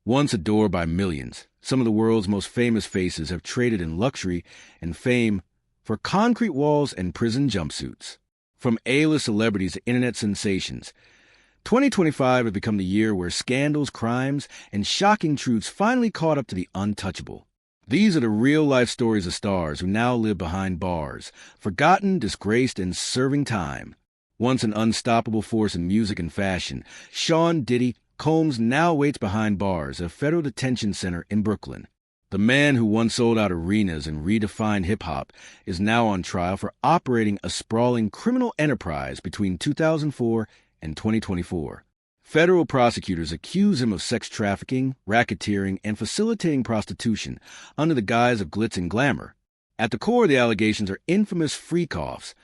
Once adored by millions, some of the world's most famous faces have traded in luxury and fame for concrete walls and prison jumpsuits. From A-list celebrities to internet sensations, 2025 has become the year where scandals, crimes, and shocking truths finally caught up to the untouchable. These are the real-life stories of stars who now live behind bars, forgotten, disgraced, and serving time. Once an unstoppable force in music and fashion, Sean Diddy Combs now waits behind bars at a federal detention center in Brooklyn. The man who once sold out arenas and redefined hip-hop is now on trial for operating a sprawling criminal enterprise between 2004 and 2024. Federal prosecutors accuse him of sex trafficking, racketeering, and facilitating prostitution under the guise of glitz and glamour. At the core of the allegations are infamous freak-offs,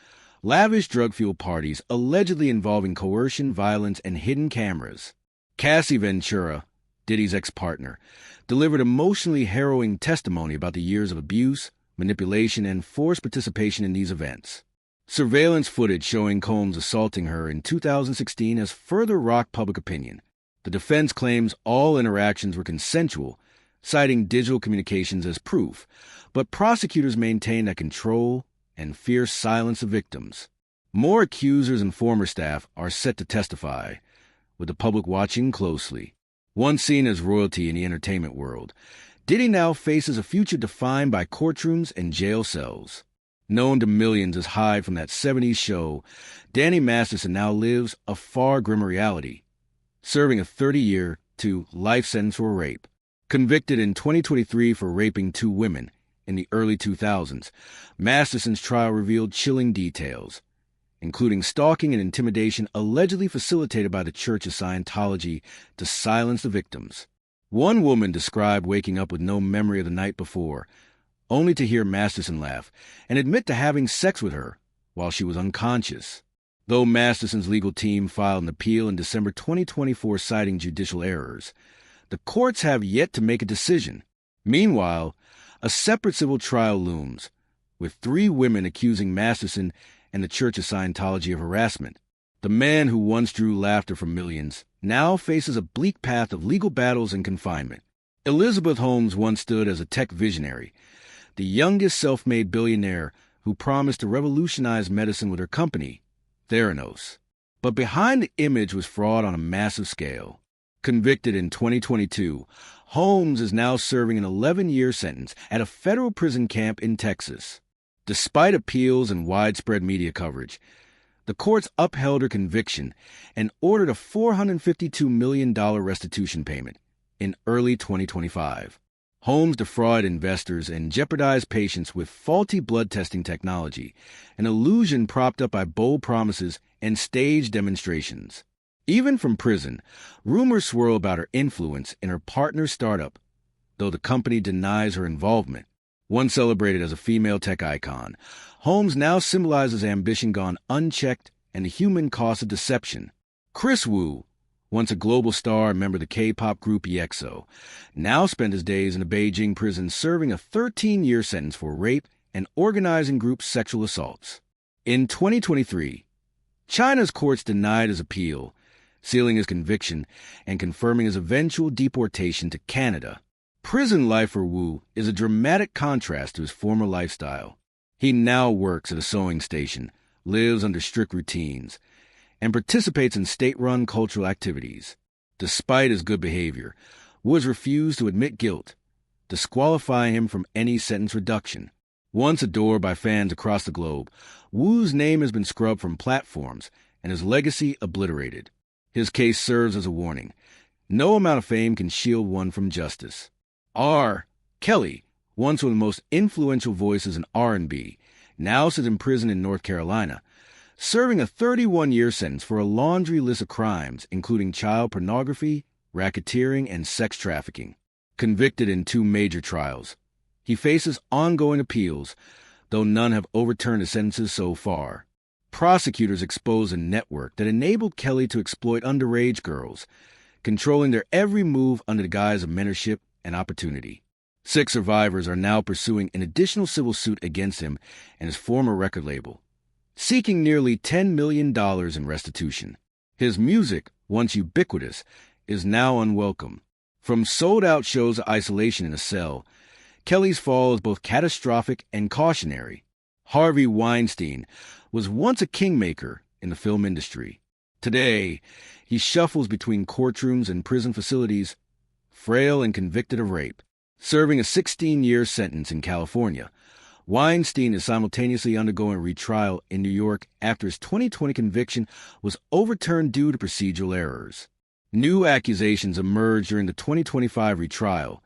lavish drug-fueled parties allegedly involving coercion, violence, and hidden cameras. Cassie Ventura, Diddy's ex-partner, delivered emotionally harrowing testimony about the years of abuse, manipulation, and forced participation in these events. Surveillance footage showing Combs assaulting her in 2016 has further rocked public opinion. The defense claims all interactions were consensual, citing digital communications as proof, but prosecutors maintain that control and fierce silence of victims. More accusers and former staff are set to testify, with the public watching closely. Once seen as royalty in the entertainment world, Diddy now faces a future defined by courtrooms and jail cells. Known to millions as Hyde from that 70s show, Danny Masterson now lives a far grimmer reality, serving a 30-year to life sentence for rape. Convicted in 2023 for raping 2 women in the early 2000s, Masterson's trial revealed chilling details, including stalking and intimidation allegedly facilitated by the Church of Scientology to silence the victims. One woman described waking up with no memory of the night before, only to hear Masterson laugh and admit to having sex with her while she was unconscious. Though Masterson's legal team filed an appeal in December 2024 citing judicial errors, the courts have yet to make a decision. Meanwhile, a separate civil trial looms, with 3 women accusing Masterson and the Church of Scientology of harassment. The man who once drew laughter from millions now faces a bleak path of legal battles and confinement. Elizabeth Holmes once stood as a tech visionary, the youngest self-made billionaire who promised to revolutionize medicine with her company, Theranos. But behind the image was fraud on a massive scale. Convicted in 2022, Holmes is now serving an 11-year sentence at a federal prison camp in Texas. Despite appeals and widespread media coverage, the courts upheld her conviction and ordered a $452 million restitution payment in early 2025. Holmes defrauded investors and jeopardized patients with faulty blood testing technology, an illusion propped up by bold promises and staged demonstrations. Even from prison, rumors swirl about her influence in her partner's startup, though the company denies her involvement. Once celebrated as a female tech icon, Holmes now symbolizes ambition gone unchecked and the human cost of deception. Chris Wu, once a global star and member of the K-pop group EXO, now spent his days in a Beijing prison serving a 13-year sentence for rape and organizing group sexual assaults. In 2023, China's courts denied his appeal, sealing his conviction and confirming his eventual deportation to Canada. Prison life for Wu is a dramatic contrast to his former lifestyle. He now works at a sewing station, lives under strict routines, and participates in state-run cultural activities. Despite his good behavior, Wu has refused to admit guilt, disqualifying him from any sentence reduction. Once adored by fans across the globe, Wu's name has been scrubbed from platforms and his legacy obliterated. His case serves as a warning. No amount of fame can shield one from justice. R. Kelly, once one of the most influential voices in R&B, now sits in prison in North Carolina, serving a 31-year sentence for a laundry list of crimes, including child pornography, racketeering, and sex trafficking. Convicted in 2 major trials, he faces ongoing appeals, though none have overturned his sentences so far. Prosecutors exposed a network that enabled Kelly to exploit underage girls, controlling their every move under the guise of mentorship and opportunity. 6 survivors are now pursuing an additional civil suit against him and his former record label, seeking nearly $10 million in restitution. His music, once ubiquitous, is now unwelcome. From sold-out shows to isolation in a cell, Kelly's fall is both catastrophic and cautionary. Harvey Weinstein was once a kingmaker in the film industry. Today, he shuffles between courtrooms and prison facilities, frail and convicted of rape. Serving a 16-year sentence in California, Weinstein is simultaneously undergoing retrial in New York after his 2020 conviction was overturned due to procedural errors. New accusations emerged during the 2025 retrial,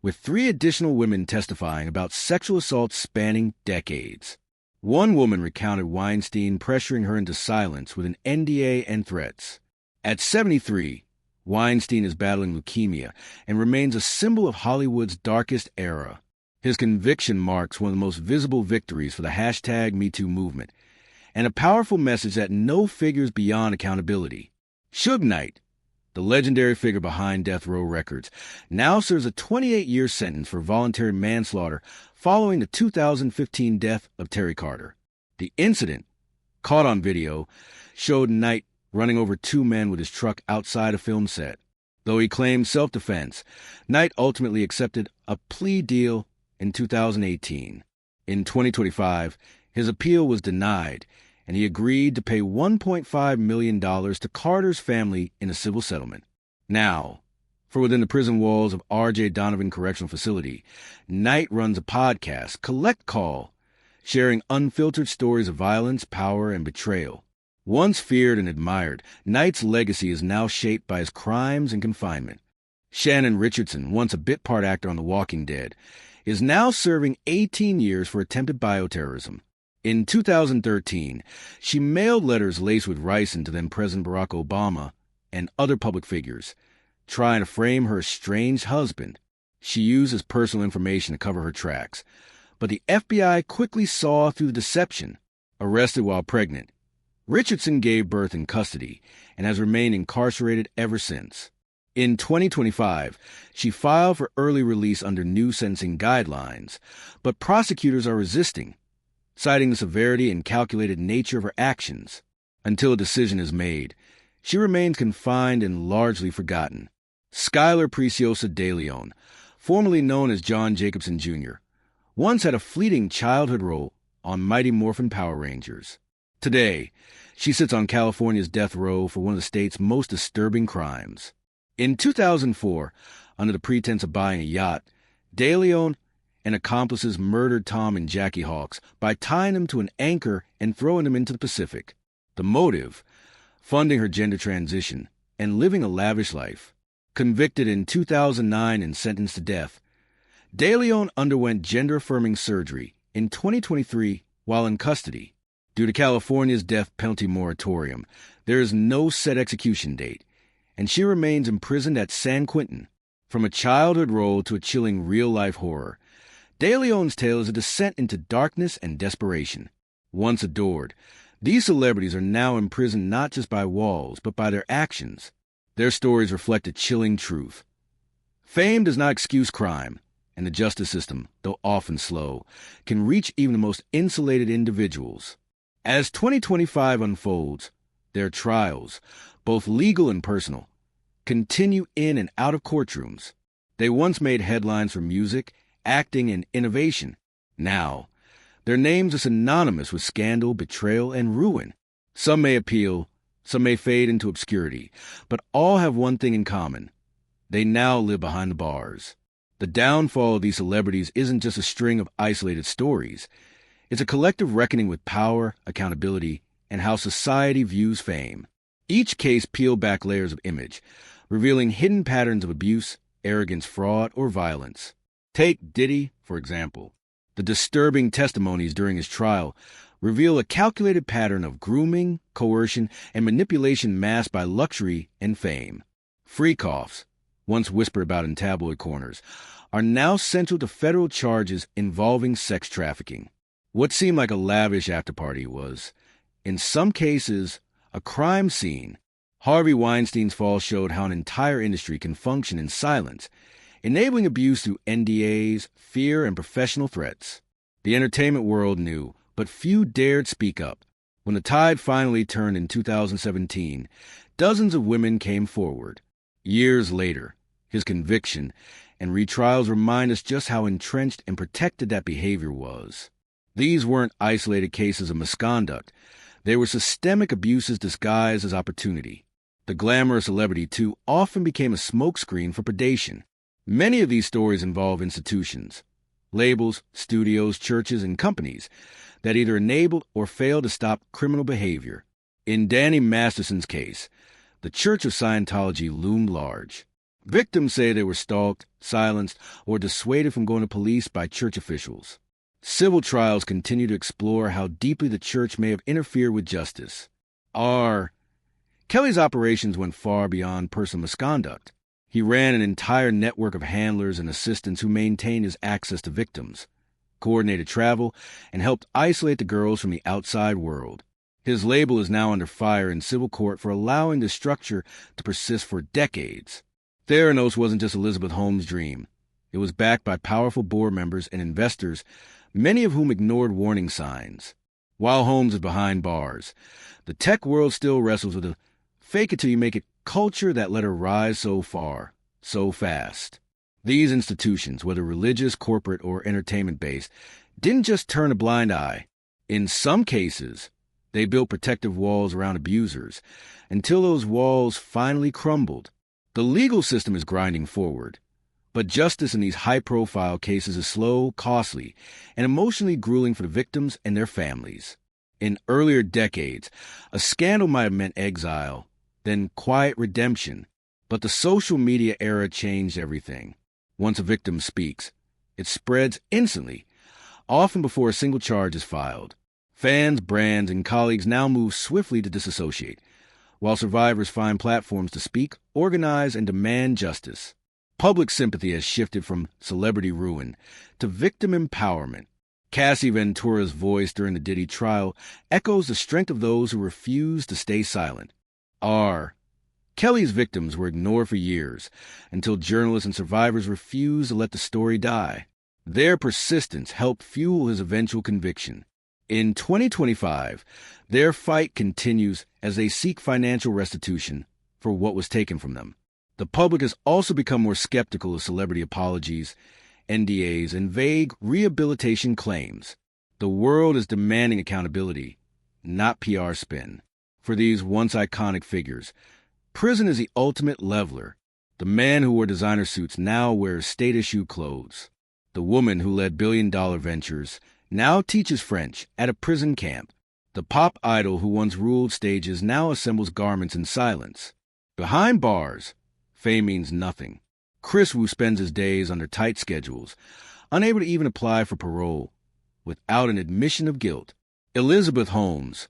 with 3 additional women testifying about sexual assaults spanning decades. One woman recounted Weinstein pressuring her into silence with an NDA and threats. At 73, Weinstein is battling leukemia and remains a symbol of Hollywood's darkest era. His conviction marks one of the most visible victories for the #MeToo movement, and a powerful message that no figure is beyond accountability. Suge Knight, the legendary figure behind Death Row Records, now serves a 28-year sentence for voluntary manslaughter following the 2015 death of Terry Carter. The incident, caught on video, showed Knight running over 2 men with his truck outside a film set. Though he claimed self-defense, Knight ultimately accepted a plea deal in 2018. In 2025, his appeal was denied, and he agreed to pay $1.5 million to Carter's family in a civil settlement. Now, for within the prison walls of R.J. Donovan Correctional Facility, Knight runs a podcast, Collect Call, sharing unfiltered stories of violence, power, and betrayal. Once feared and admired, Knight's legacy is now shaped by his crimes and confinement. Shannon Richardson, once a bit part actor on The Walking Dead, is now serving 18 years for attempted bioterrorism. In 2013, she mailed letters laced with ricin to then-President Barack Obama and other public figures, trying to frame her estranged husband. She used his personal information to cover her tracks, but the FBI quickly saw through the deception. Arrested while pregnant, Richardson gave birth in custody and has remained incarcerated ever since. In 2025, she filed for early release under new sentencing guidelines, but prosecutors are resisting, citing the severity and calculated nature of her actions. Until a decision is made, she remains confined and largely forgotten. Skylar Preciosa de Leon, formerly known as John Jacobson Jr., once had a fleeting childhood role on Mighty Morphin Power Rangers. Today, she sits on California's death row for one of the state's most disturbing crimes. In 2004, under the pretense of buying a yacht, De Leon and accomplices murdered Tom and Jackie Hawks by tying them to an anchor and throwing them into the Pacific. The motive? Funding her gender transition and living a lavish life. Convicted in 2009 and sentenced to death, De Leon underwent gender-affirming surgery in 2023 while in custody. Due to California's death penalty moratorium, there is no set execution date, and she remains imprisoned at San Quentin. From a childhood role to a chilling real-life horror, De Leon's tale is a descent into darkness and desperation. Once adored, these celebrities are now imprisoned not just by walls, but by their actions. Their stories reflect a chilling truth. Fame does not excuse crime, and the justice system, though often slow, can reach even the most insulated individuals. As 2025 unfolds, their trials, both legal and personal, continue in and out of courtrooms. They once made headlines for music, acting, and innovation. Now, their names are synonymous with scandal, betrayal, and ruin. Some may appeal, some may fade into obscurity, but all have one thing in common. They now live behind the bars. The downfall of these celebrities isn't just a string of isolated stories. It's a collective reckoning with power, accountability, and how society views fame. Each case peeled back layers of image, revealing hidden patterns of abuse, arrogance, fraud, or violence. Take Diddy, for example. The disturbing testimonies during his trial reveal a calculated pattern of grooming, coercion, and manipulation masked by luxury and fame. Freak-offs, once whispered about in tabloid corners, are now central to federal charges involving sex trafficking. What seemed like a lavish afterparty was, in some cases, a crime scene. Harvey Weinstein's fall showed how an entire industry can function in silence, enabling abuse through NDAs, fear, and professional threats. The entertainment world knew, but few dared speak up. When the tide finally turned in 2017, dozens of women came forward. Years later, his conviction, and retrials remind us just how entrenched and protected that behavior was. These weren't isolated cases of misconduct. They were systemic abuses disguised as opportunity. The glamour of celebrity, too, often became a smokescreen for predation. Many of these stories involve institutions, labels, studios, churches, and companies that either enabled or failed to stop criminal behavior. In Danny Masterson's case, the Church of Scientology loomed large. Victims say they were stalked, silenced, or dissuaded from going to police by church officials. Civil trials continue to explore how deeply the church may have interfered with justice. Kelly's operations went far beyond personal misconduct. He ran an entire network of handlers and assistants who maintained his access to victims, coordinated travel, and helped isolate the girls from the outside world. His label is now under fire in civil court for allowing the structure to persist for decades. Theranos wasn't just Elizabeth Holmes' dream. It was backed by powerful board members and investors, many of whom ignored warning signs. While Holmes is behind bars, the tech world still wrestles with a fake-it-till-you-make-it culture that let her rise so far, so fast. These institutions, whether religious, corporate, or entertainment-based, didn't just turn a blind eye. In some cases, they built protective walls around abusers until those walls finally crumbled. The legal system is grinding forward, but justice in these high-profile cases is slow, costly, and emotionally grueling for the victims and their families. In earlier decades, a scandal might have meant exile, then quiet redemption, but the social media era changed everything. Once a victim speaks, it spreads instantly, often before a single charge is filed. Fans, brands, and colleagues now move swiftly to disassociate, while survivors find platforms to speak, organize, and demand justice. Public sympathy has shifted from celebrity ruin to victim empowerment. Cassie Ventura's voice during the Diddy trial echoes the strength of those who refuse to stay silent. Kelly's victims were ignored for years until journalists and survivors refused to let the story die. Their persistence helped fuel his eventual conviction. In 2025, their fight continues as they seek financial restitution for what was taken from them. The public has also become more skeptical of celebrity apologies, NDAs, and vague rehabilitation claims. The world is demanding accountability, not PR spin. For these once iconic figures, prison is the ultimate leveler. The man who wore designer suits now wears state-issue clothes. The woman who led billion-dollar ventures now teaches French at a prison camp. The pop idol who once ruled stages now assembles garments in silence. Behind bars, fame means nothing. Chris Wu spends his days under tight schedules, unable to even apply for parole, without an admission of guilt. Elizabeth Holmes,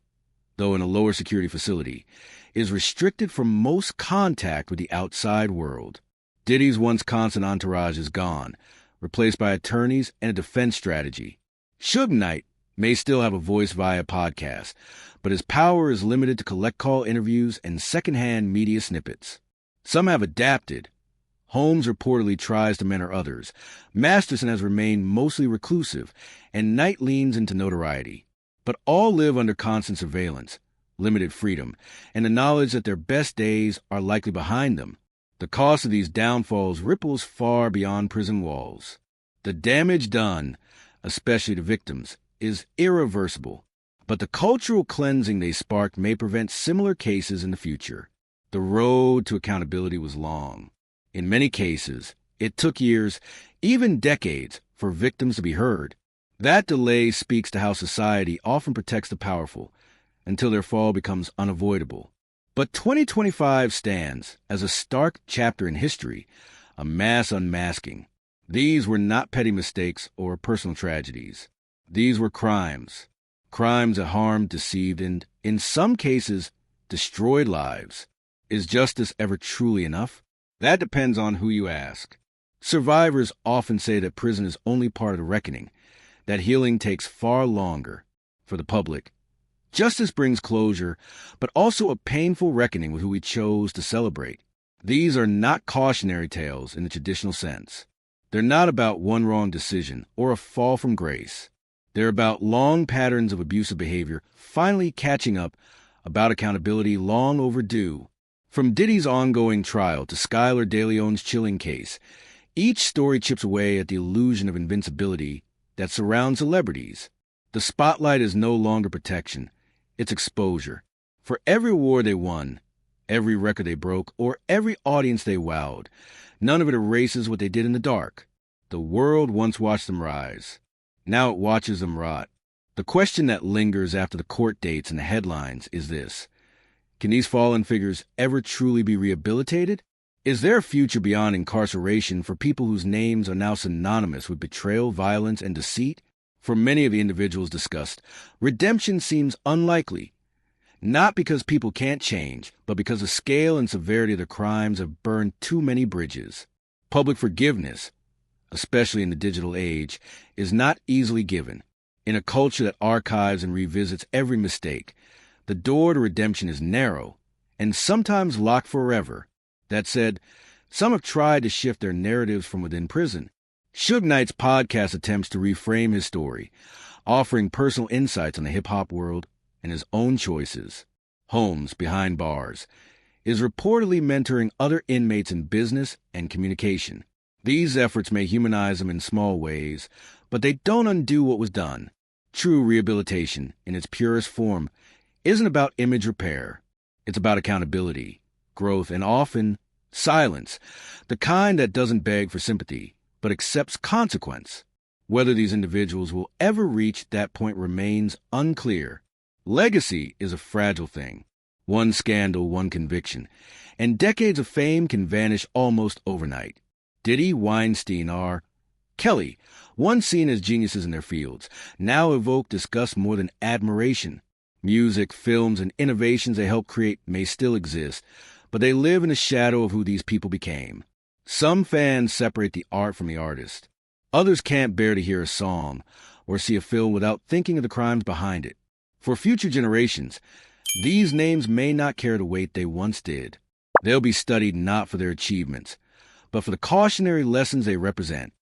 though in a lower security facility, is restricted from most contact with the outside world. Diddy's once constant entourage is gone, replaced by attorneys and a defense strategy. Suge Knight may still have a voice via podcast, but his power is limited to collect-call interviews and secondhand media snippets. Some have adapted. Holmes reportedly tries to mentor others. Masterson has remained mostly reclusive, and Knight leans into notoriety. But all live under constant surveillance, limited freedom, and the knowledge that their best days are likely behind them. The cost of these downfalls ripples far beyond prison walls. The damage done, especially to victims, is irreversible, but the cultural cleansing they sparked may prevent similar cases in the future. The road to accountability was long. In many cases, it took years, even decades, for victims to be heard. That delay speaks to how society often protects the powerful until their fall becomes unavoidable. But 2025 stands as a stark chapter in history, a mass unmasking. These were not petty mistakes or personal tragedies. These were crimes that harmed, deceived, and, in some cases, destroyed lives. Is justice ever truly enough? That depends on who you ask. Survivors often say that prison is only part of the reckoning, that healing takes far longer. For the public, justice brings closure, but also a painful reckoning with who we chose to celebrate. These are not cautionary tales in the traditional sense. They're not about one wrong decision or a fall from grace. They're about long patterns of abusive behavior finally catching up, about accountability long overdue. From Diddy's ongoing trial to Skylar De Leon's chilling case, each story chips away at the illusion of invincibility that surrounds celebrities. The spotlight is no longer protection, it's exposure. For every award they won, every record they broke, or every audience they wowed, none of it erases what they did in the dark. The world once watched them rise. Now it watches them rot. The question that lingers after the court dates and the headlines is this: can these fallen figures ever truly be rehabilitated? Is there a future beyond incarceration for people whose names are now synonymous with betrayal, violence, and deceit? For many of the individuals discussed, redemption seems unlikely. Not because people can't change, but because the scale and severity of their crimes have burned too many bridges. Public forgiveness, especially in the digital age, is not easily given. In a culture that archives and revisits every mistake, the door to redemption is narrow and sometimes locked forever. That said, some have tried to shift their narratives from within prison. Suge Knight's podcast attempts to reframe his story, offering personal insights on the hip-hop world and his own choices. Holmes, behind bars, is reportedly mentoring other inmates in business and communication. These efforts may humanize them in small ways, but they don't undo what was done. True rehabilitation, in its purest form, isn't about image repair. It's about accountability, growth, and often silence, the kind that doesn't beg for sympathy, but accepts consequence. Whether these individuals will ever reach that point remains unclear. Legacy is a fragile thing. One scandal, one conviction, and decades of fame can vanish almost overnight. Diddy, Weinstein are Kelly, once seen as geniuses in their fields, now evoke disgust more than admiration. Music, films, and innovations they helped create may still exist, but they live in the shadow of who these people became. Some fans separate the art from the artist. Others can't bear to hear a song or see a film without thinking of the crimes behind it. For future generations, these names may not carry the weight they once did. They'll be studied not for their achievements, but for the cautionary lessons they represent.